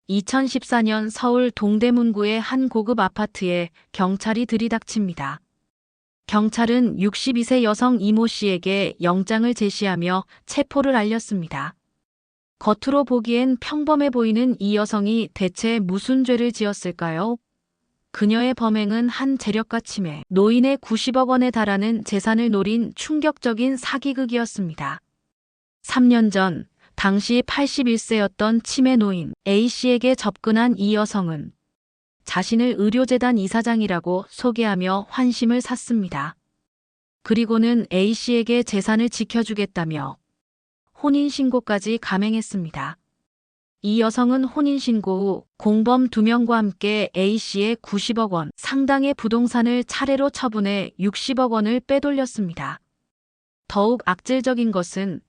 2014년 서울 동대문구의 한 고급 아파트에 경찰이 들이닥칩니다. 경찰은 62세 여성 이모 씨에게 영장을 제시하며 체포를 알렸습니다. 겉으로 보기엔 평범해 보이는 이 여성이 대체 무슨 죄를 지었을까요? 그녀의 범행은 한 재력가 침해, 노인의 90억 원에 달하는 재산을 노린 충격적인 사기극이었습니다. 3년 전 당시 81세였던 치매 노인 A씨에게 접근한 이 여성은 자신을 의료재단 이사장이라고 소개하며 환심을 샀습니다. 그리고는 A씨에게 재산을 지켜주겠다며 혼인신고까지 감행했습니다. 이 여성은 혼인신고 후 공범 2명과 함께 A씨의 90억 원 상당의 부동산을 차례로 처분해 60억 원을 빼돌렸습니다. 더욱 악질적인 것은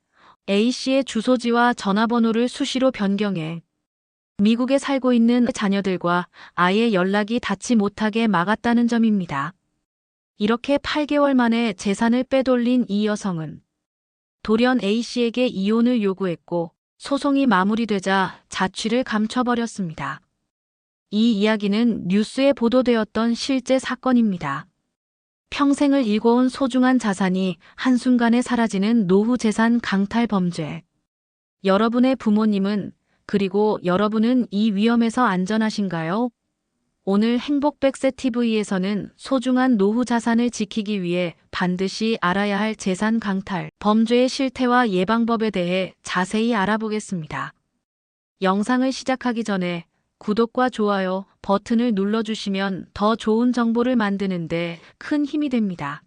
A씨의 주소지와 전화번호를 수시로 변경해 미국에 살고 있는 자녀들과 아예 연락이 닿지 못하게 막았다는 점입니다. 이렇게 8개월 만에 재산을 빼돌린 이 여성은 돌연 A씨에게 이혼을 요구했고 소송이 마무리되자 자취를 감춰버렸습니다. 이 이야기는 뉴스에 보도되었던 실제 사건입니다. 평생을 일궈온 소중한 자산이 한순간에 사라지는 노후 재산 강탈 범죄. 여러분의 부모님은 그리고 여러분은 이 위험에서 안전하신가요? 오늘 행복백세TV에서는 소중한 노후 자산을 지키기 위해 반드시 알아야 할 재산 강탈 범죄의 실태와 예방법에 대해 자세히 알아보겠습니다. 영상을 시작하기 전에 구독과 좋아요 버튼을 눌러주시면 더 좋은 정보를 만드는데 큰 힘이 됩니다.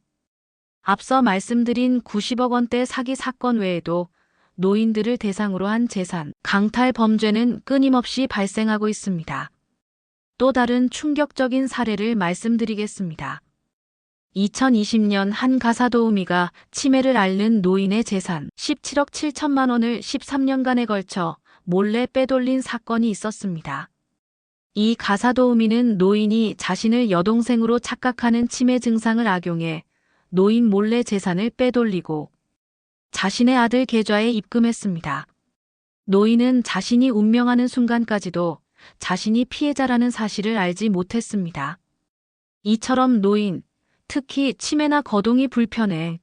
앞서 말씀드린 90억 원대 사기 사건 외에도 노인들을 대상으로 한 재산 강탈 범죄는 끊임없이 발생하고 있습니다. 또 다른 충격적인 사례를 말씀드리겠습니다. 2020년 한 가사도우미가 치매를 앓는 노인의 재산 17억 7천만 원을 13년간에 걸쳐 몰래 빼돌린 사건이 있었습니다. 이 가사도우미는 노인이 자신을 여동생으로 착각하는 치매 증상을 악용해 노인 몰래 재산을 빼돌리고 자신의 아들 계좌에 입금했습니다. 노인은 자신이 운명하는 순간까지도 자신이 피해자라는 사실을 알지 못했습니다. 이처럼 노인, 특히 치매나 거동이 불편해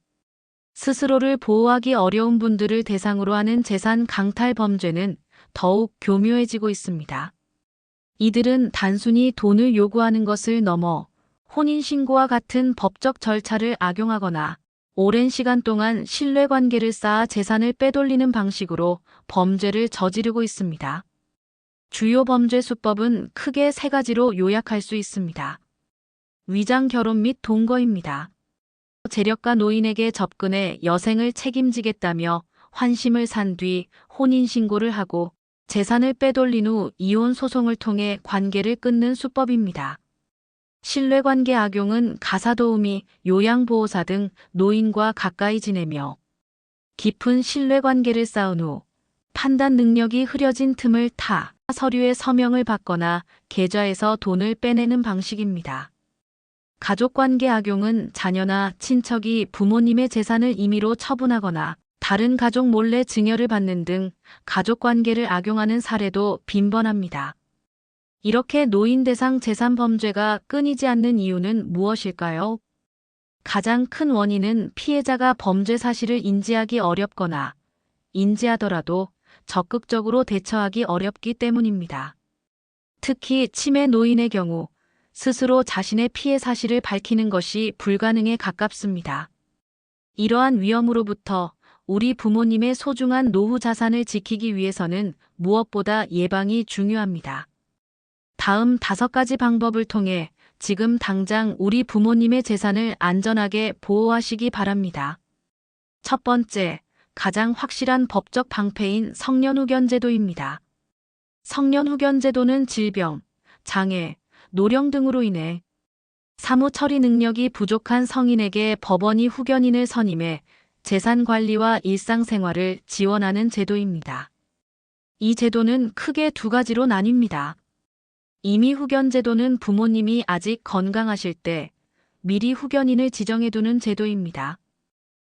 스스로를 보호하기 어려운 분들을 대상으로 하는 재산 강탈 범죄는 더욱 교묘해지고 있습니다. 이들은 단순히 돈을 요구하는 것을 넘어 혼인신고와 같은 법적 절차를 악용하거나 오랜 시간 동안 신뢰관계를 쌓아 재산을 빼돌리는 방식으로 범죄를 저지르고 있습니다. 주요 범죄 수법은 크게 3가지로 요약할 수 있습니다. 위장 결혼 및 동거입니다. 재력가 노인에게 접근해 여생을 책임지겠다며 환심을 산 뒤 혼인신고를 하고 재산을 빼돌린 후 이혼 소송을 통해 관계를 끊는 수법입니다. 신뢰관계 악용은 가사도우미, 요양보호사 등 노인과 가까이 지내며 깊은 신뢰관계를 쌓은 후 판단 능력이 흐려진 틈을 타 서류에 서명을 받거나 계좌에서 돈을 빼내는 방식입니다. 가족관계 악용은 자녀나 친척이 부모님의 재산을 임의로 처분하거나 다른 가족 몰래 증여를 받는 등 가족관계를 악용하는 사례도 빈번합니다. 이렇게 노인 대상 재산 범죄가 끊이지 않는 이유는 무엇일까요? 가장 큰 원인은 피해자가 범죄 사실을 인지하기 어렵거나 인지하더라도 적극적으로 대처하기 어렵기 때문입니다. 특히 치매 노인의 경우 스스로 자신의 피해 사실을 밝히는 것이 불가능에 가깝습니다. 이러한 위험으로부터 우리 부모님의 소중한 노후 자산을 지키기 위해서는 무엇보다 예방이 중요합니다. 다음 5가지 방법을 통해 지금 당장 우리 부모님의 재산을 안전하게 보호하시기 바랍니다. 첫 번째, 가장 확실한 법적 방패인 성년후견제도입니다. 성년후견제도는 질병, 장애, 노령 등으로 인해 사무 처리 능력이 부족한 성인에게 법원이 후견인을 선임해 재산 관리와 일상생활을 지원하는 제도입니다. 이 제도는 크게 2가지로 나뉩니다. 임의후견제도는 부모님이 아직 건강하실 때 미리 후견인을 지정해두는 제도입니다.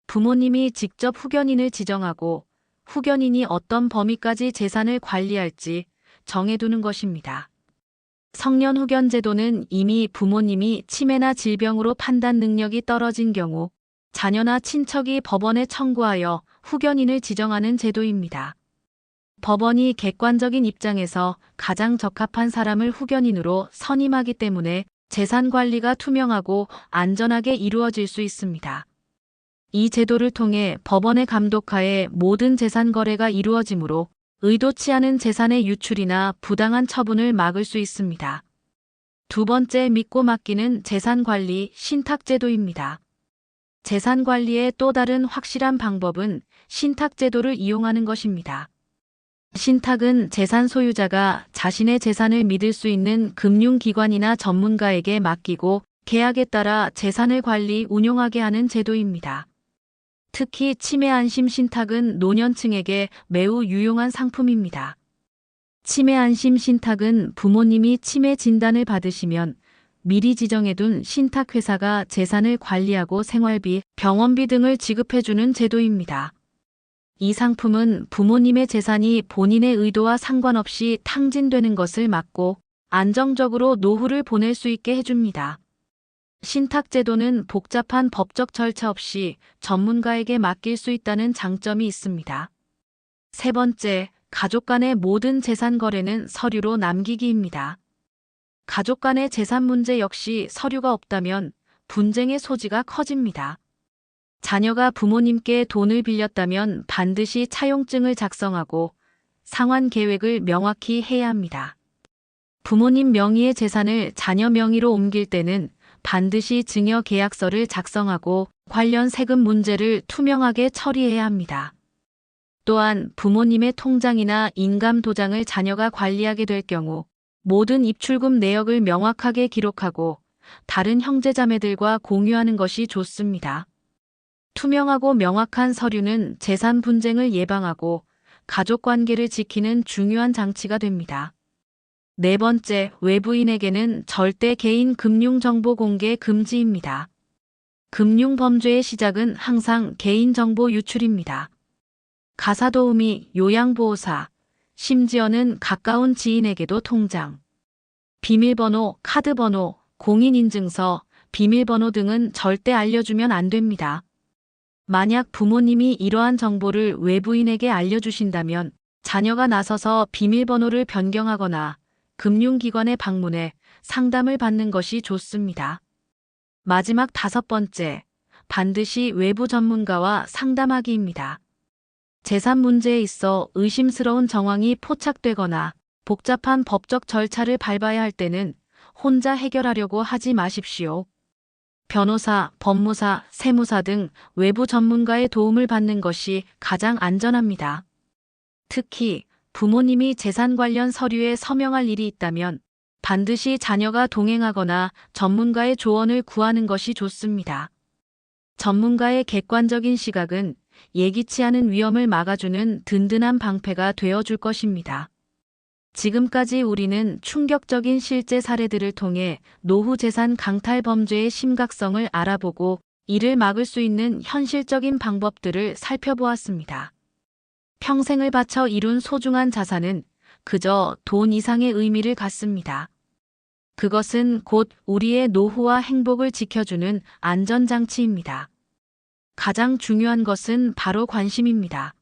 부모님이 직접 후견인을 지정하고 후견인이 어떤 범위까지 재산을 관리할지 정해두는 것입니다. 성년 후견 제도는 이미 부모님이 치매나 질병으로 판단 능력이 떨어진 경우 자녀나 친척이 법원에 청구하여 후견인을 지정하는 제도입니다. 법원이 객관적인 입장에서 가장 적합한 사람을 후견인으로 선임하기 때문에 재산 관리가 투명하고 안전하게 이루어질 수 있습니다. 이 제도를 통해 법원의 감독하에 모든 재산 거래가 이루어지므로 의도치 않은 재산의 유출이나 부당한 처분을 막을 수 있습니다. 두 번째, 믿고 맡기는 재산 관리 신탁 제도입니다. 재산 관리의 또 다른 확실한 방법은 신탁 제도를 이용하는 것입니다. 신탁은 재산 소유자가 자신의 재산을 믿을 수 있는 금융기관이나 전문가에게 맡기고 계약에 따라 재산을 관리, 운용하게 하는 제도입니다. 특히 치매 안심 신탁은 노년층에게 매우 유용한 상품입니다. 치매 안심 신탁은 부모님이 치매 진단을 받으시면 미리 지정해둔 신탁회사가 재산을 관리하고 생활비, 병원비 등을 지급해주는 제도입니다. 이 상품은 부모님의 재산이 본인의 의도와 상관없이 탕진되는 것을 막고 안정적으로 노후를 보낼 수 있게 해줍니다. 신탁제도는 복잡한 법적 절차 없이 전문가에게 맡길 수 있다는 장점이 있습니다. 세 번째, 가족 간의 모든 재산 거래는 서류로 남기기입니다. 가족 간의 재산 문제 역시 서류가 없다면 분쟁의 소지가 커집니다. 자녀가 부모님께 돈을 빌렸다면 반드시 차용증을 작성하고 상환 계획을 명확히 해야 합니다. 부모님 명의의 재산을 자녀 명의로 옮길 때는 반드시 증여 계약서를 작성하고 관련 세금 문제를 투명하게 처리해야 합니다. 또한 부모님의 통장이나 인감 도장을 자녀가 관리하게 될 경우 모든 입출금 내역을 명확하게 기록하고 다른 형제자매들과 공유하는 것이 좋습니다. 투명하고 명확한 서류는 재산 분쟁을 예방하고 가족 관계를 지키는 중요한 장치가 됩니다. 네 번째, 외부인에게는 절대 개인 금융정보 공개 금지입니다. 금융범죄의 시작은 항상 개인정보 유출입니다. 가사도우미, 요양보호사, 심지어는 가까운 지인에게도 통장, 비밀번호, 카드번호, 공인인증서, 비밀번호 등은 절대 알려주면 안 됩니다. 만약 부모님이 이러한 정보를 외부인에게 알려주신다면 자녀가 나서서 비밀번호를 변경하거나 금융기관에 방문해 상담을 받는 것이 좋습니다. 마지막 다섯 번째, 반드시 외부 전문가와 상담하기입니다. 재산 문제에 있어 의심스러운 정황이 포착되거나 복잡한 법적 절차를 밟아야 할 때는 혼자 해결하려고 하지 마십시오. 변호사, 법무사, 세무사 등 외부 전문가의 도움을 받는 것이 가장 안전합니다. 특히 부모님이 재산 관련 서류에 서명할 일이 있다면 반드시 자녀가 동행하거나 전문가의 조언을 구하는 것이 좋습니다. 전문가의 객관적인 시각은 예기치 않은 위험을 막아주는 든든한 방패가 되어줄 것입니다. 지금까지 우리는 충격적인 실제 사례들을 통해 노후 재산 강탈 범죄의 심각성을 알아보고 이를 막을 수 있는 현실적인 방법들을 살펴보았습니다. 평생을 바쳐 이룬 소중한 자산은 그저 돈 이상의 의미를 갖습니다. 그것은 곧 우리의 노후와 행복을 지켜주는 안전장치입니다. 가장 중요한 것은 바로 관심입니다.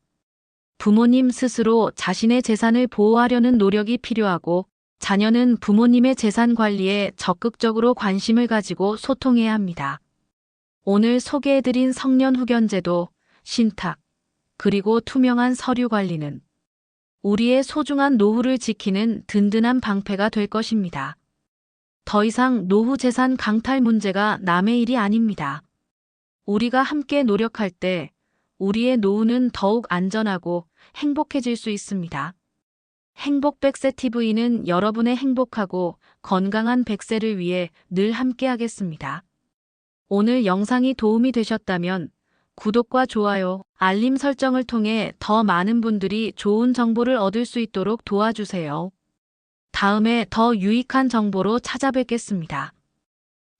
부모님 스스로 자신의 재산을 보호하려는 노력이 필요하고 자녀는 부모님의 재산 관리에 적극적으로 관심을 가지고 소통해야 합니다. 오늘 소개해드린 성년 후견제도, 신탁, 그리고 투명한 서류 관리는 우리의 소중한 노후를 지키는 든든한 방패가 될 것입니다. 더 이상 노후 재산 강탈 문제가 남의 일이 아닙니다. 우리가 함께 노력할 때 우리의 노후는 더욱 안전하고 행복해질 수 있습니다. 행복 100세 TV는 여러분의 행복하고 건강한 100세를 위해 늘 함께 하겠습니다. 오늘 영상이 도움이 되셨다면 구독과 좋아요, 알림 설정을 통해 더 많은 분들이 좋은 정보를 얻을 수 있도록 도와주세요. 다음에 더 유익한 정보로 찾아뵙겠습니다.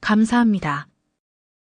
감사합니다.